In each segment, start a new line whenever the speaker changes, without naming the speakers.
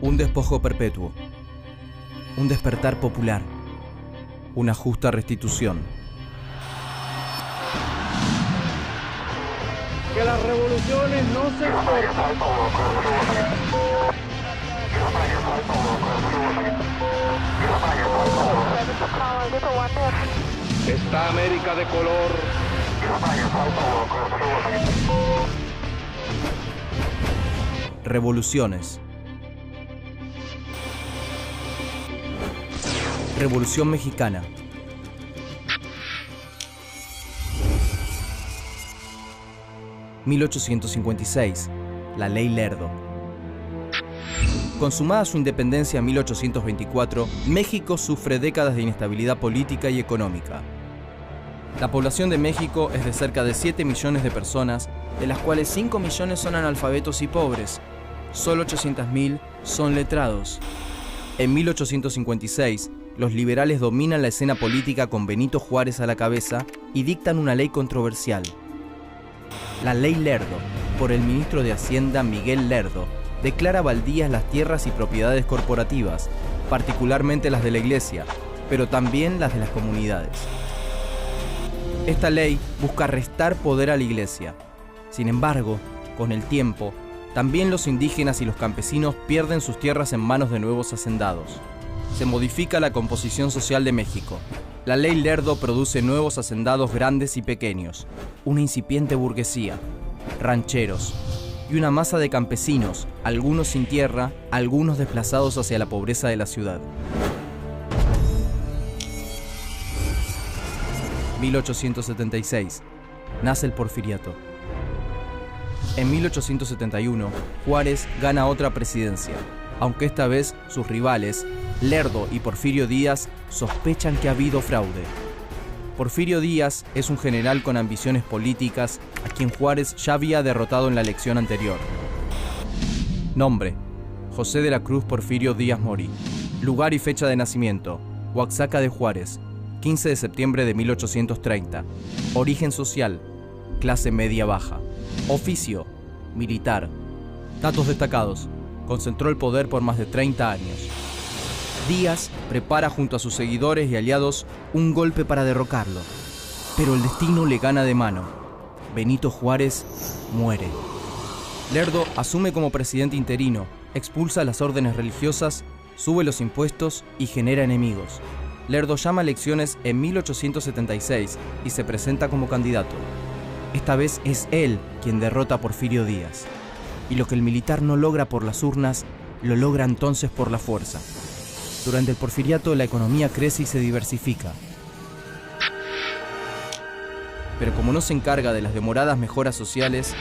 Un despojo perpetuo, un despertar popular, una justa restitución.
Que las revoluciones no se exportan. Está América de color.
Revoluciones. Revolución Mexicana. (1856) La Ley Lerdo. Consumada su independencia en 1824, México sufre décadas de inestabilidad política y económica. La población de México es de cerca de 7 millones de personas, de las cuales 5 millones son analfabetos y pobres. Solo 800.000 son letrados. En 1856, los liberales dominan la escena política con Benito Juárez a la cabeza y dictan una ley controversial. La Ley Lerdo, por el ministro de Hacienda Miguel Lerdo, declara baldías las tierras y propiedades corporativas, particularmente las de la iglesia, pero también las de las comunidades. Esta ley busca restar poder a la iglesia. Sin embargo, con el tiempo, también los indígenas y los campesinos pierden sus tierras en manos de nuevos hacendados. Se modifica la composición social de México. La Ley Lerdo produce nuevos hacendados grandes y pequeños, una incipiente burguesía, rancheros y una masa de campesinos, algunos sin tierra, algunos desplazados hacia la pobreza de la ciudad. 1876. Nace el Porfiriato. En 1871, Juárez gana otra presidencia, aunque esta vez sus rivales, Lerdo y Porfirio Díaz, sospechan que ha habido fraude. Porfirio Díaz es un general con ambiciones políticas a quien Juárez ya había derrotado en la elección anterior. Nombre: José de la Cruz Porfirio Díaz Mori. Lugar y fecha de nacimiento: Oaxaca de Juárez, 15 de septiembre de 1830. Origen social: clase media baja. Oficio: militar. Datos destacados: concentró el poder por más de 30 años. Díaz prepara junto a sus seguidores y aliados un golpe para derrocarlo, pero el destino le gana de mano. Benito Juárez muere. Lerdo asume como presidente interino, expulsa las órdenes religiosas, sube los impuestos y genera enemigos. Lerdo llama a elecciones en 1876 y se presenta como candidato. Esta vez es él quien derrota a Porfirio Díaz. Y lo que el militar no logra por las urnas, lo logra entonces por la fuerza. Durante el Porfiriato la economía crece y se diversifica. Pero como no se encarga de las demoradas mejoras sociales,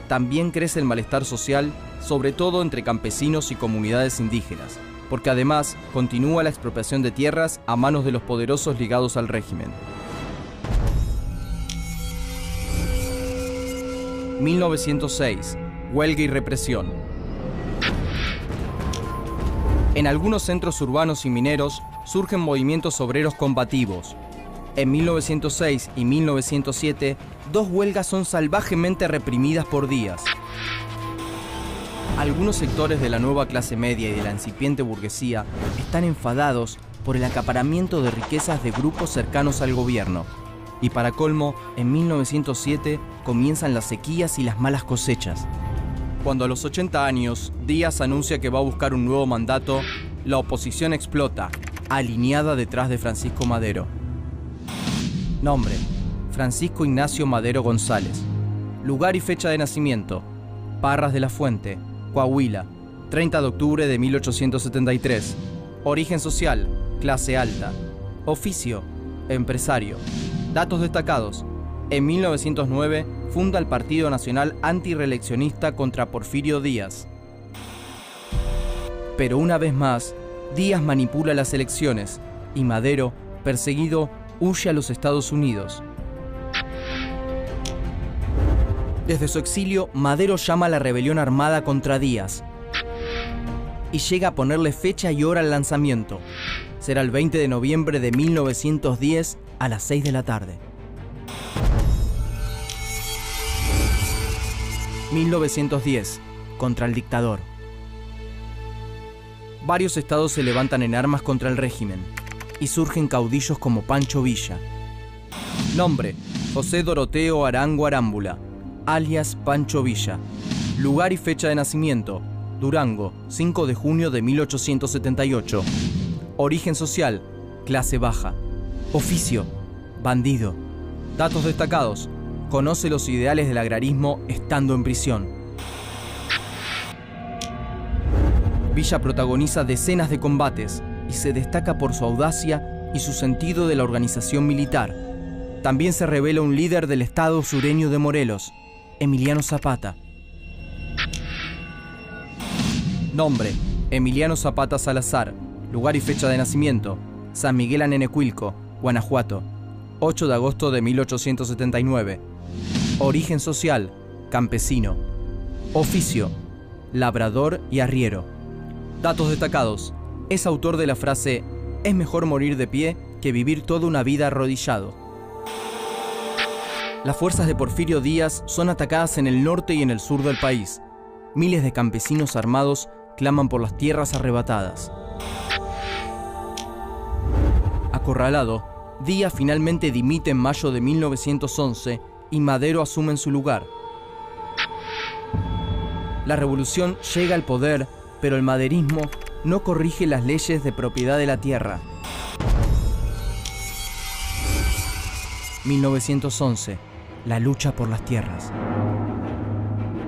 también crece el malestar social, sobre todo entre campesinos y comunidades indígenas, porque además continúa la expropiación de tierras a manos de los poderosos ligados al régimen. 1906. Huelga y represión. En algunos centros urbanos y mineros surgen movimientos obreros combativos. En 1906 y 1907, 2 huelgas son salvajemente reprimidas por Díaz. Algunos sectores de la nueva clase media y de la incipiente burguesía están enfadados por el acaparamiento de riquezas de grupos cercanos al gobierno. Y para colmo, en 1907 comienzan las sequías y las malas cosechas. Cuando a los 80 años Díaz anuncia que va a buscar un nuevo mandato, la oposición explota, alineada detrás de Francisco Madero. Nombre: Francisco Ignacio Madero González. Lugar y fecha de nacimiento: Parras de la Fuente, Coahuila, 30 de octubre de 1873. Origen social: clase alta. Oficio: empresario. Datos destacados: en 1909 funda el Partido Nacional Antireeleccionista contra Porfirio Díaz. Pero una vez más, Díaz manipula las elecciones y Madero, perseguido, huye a los Estados Unidos. Desde su exilio, Madero llama a la rebelión armada contra Díaz y llega a ponerle fecha y hora al lanzamiento. Será el 20 de noviembre de 1910 a las 6 de la tarde. 1910, contra el dictador. varios estados se levantan en armas contra el régimen y surgen caudillos como Pancho Villa. Nombre: José Doroteo Arango Arámbula, alias Pancho Villa. Lugar y fecha de nacimiento: Durango, 5 de junio de 1878. Origen social: clase baja. Oficio: bandido. Datos destacados: conoce los ideales del agrarismo estando en prisión. Villa protagoniza decenas de combates y se destaca por su audacia y su sentido de la organización militar. También se revela un líder del estado sureño de Morelos, Emiliano Zapata. Nombre: Emiliano Zapata Salazar. Lugar y fecha de nacimiento: San Miguel Anenecuilco, Guanajuato, 8 de agosto de 1879. Origen social: campesino. Oficio: labrador y arriero. Datos destacados: es autor de la frase «Es mejor morir de pie que vivir toda una vida arrodillado». Las fuerzas de Porfirio Díaz son atacadas en el norte y en el sur del país. Miles de campesinos armados claman por las tierras arrebatadas. Acorralado, Díaz finalmente dimite en mayo de 1911 y Madero asume en su lugar. La revolución llega al poder, pero el maderismo no corrige las leyes de propiedad de la tierra. 1911. La lucha por las tierras.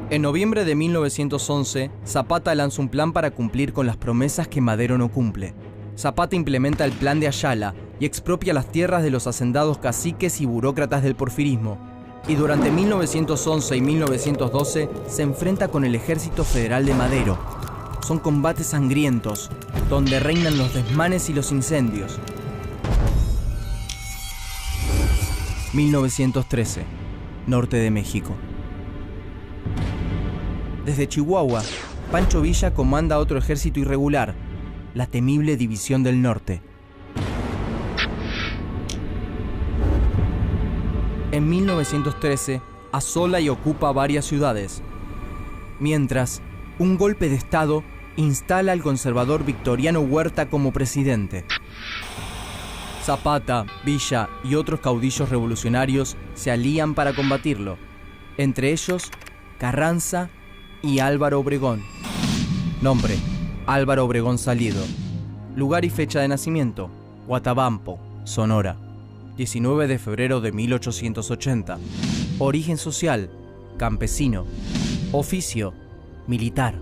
En noviembre de 1911, Zapata lanza un plan para cumplir con las promesas que Madero no cumple. Zapata implementa el Plan de Ayala y expropia las tierras de los hacendados caciques y burócratas del porfirismo. Y durante 1911 y 1912 se enfrenta con el Ejército Federal de Madero. Son combates sangrientos, donde reinan los desmanes y los incendios. 1913. Norte de México. Desde Chihuahua, Pancho Villa comanda otro ejército irregular, la temible División del Norte. En 1913, asola y ocupa varias ciudades, mientras un golpe de Estado instala al conservador Victoriano Huerta como presidente. Zapata, Villa y otros caudillos revolucionarios se alían para combatirlo, entre ellos Carranza y Álvaro Obregón. Nombre: Álvaro Obregón Salido. Lugar y fecha de nacimiento: Guatabampo, Sonora, 19 de febrero de 1880. Origen social: campesino. Oficio: militar.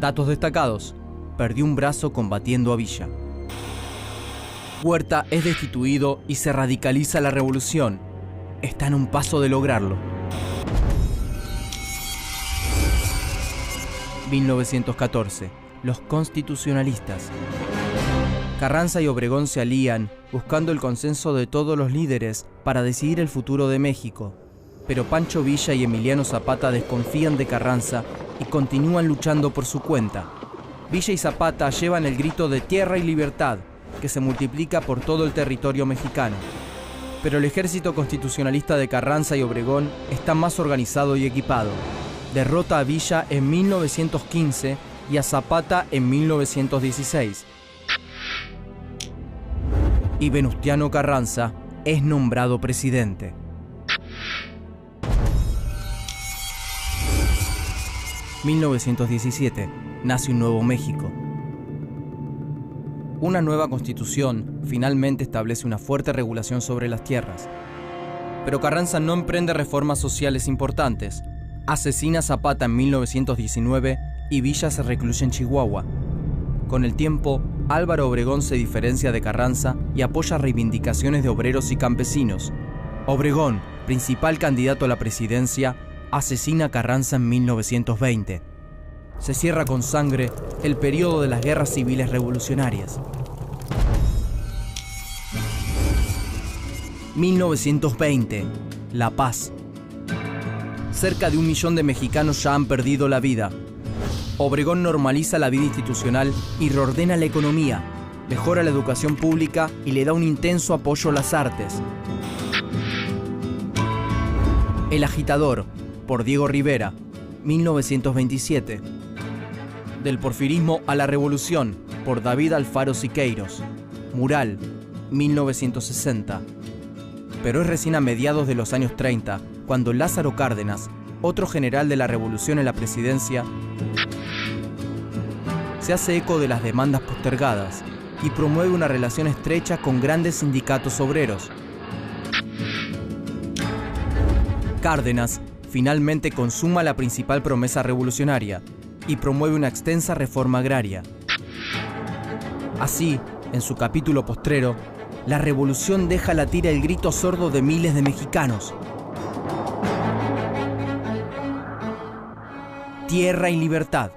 Datos destacados: perdió un brazo combatiendo a Villa. Huerta es destituido y se radicaliza la revolución. Está en un paso de lograrlo. 1914. Los constitucionalistas. Carranza y Obregón se alían, buscando el consenso de todos los líderes para decidir el futuro de México. Pero Pancho Villa y Emiliano Zapata desconfían de Carranza y continúan luchando por su cuenta. Villa y Zapata llevan el grito de tierra y libertad, que se multiplica por todo el territorio mexicano. Pero el ejército constitucionalista de Carranza y Obregón está más organizado y equipado. Derrota a Villa en 1915 y a Zapata en 1916. Y Venustiano Carranza es nombrado presidente. (1917) nace un nuevo México. Una nueva constitución finalmente establece una fuerte regulación sobre las tierras. Pero Carranza no emprende reformas sociales importantes. Asesina a Zapata en 1919 y Villa se recluye en Chihuahua. Con el tiempo, Álvaro Obregón se diferencia de Carranza y apoya reivindicaciones de obreros y campesinos. Obregón, principal candidato a la presidencia, asesina a Carranza en 1920. Se cierra con sangre el periodo de las guerras civiles revolucionarias. 1920. La paz. Cerca de 1 millón de mexicanos ya han perdido la vida. Obregón normaliza la vida institucional y reordena la economía, mejora la educación pública y le da un intenso apoyo a las artes. El agitador, por Diego Rivera, 1927. Del porfirismo a la revolución, por David Alfaro Siqueiros. Mural, 1960. Pero es recién a mediados de los años 30, cuando Lázaro Cárdenas, otro general de la revolución en la presidencia, se hace eco de las demandas postergadas y promueve una relación estrecha con grandes sindicatos obreros. Cárdenas finalmente consuma la principal promesa revolucionaria y promueve una extensa reforma agraria. Así, en su capítulo postrero, la revolución deja latir el grito sordo de miles de mexicanos. Tierra y libertad.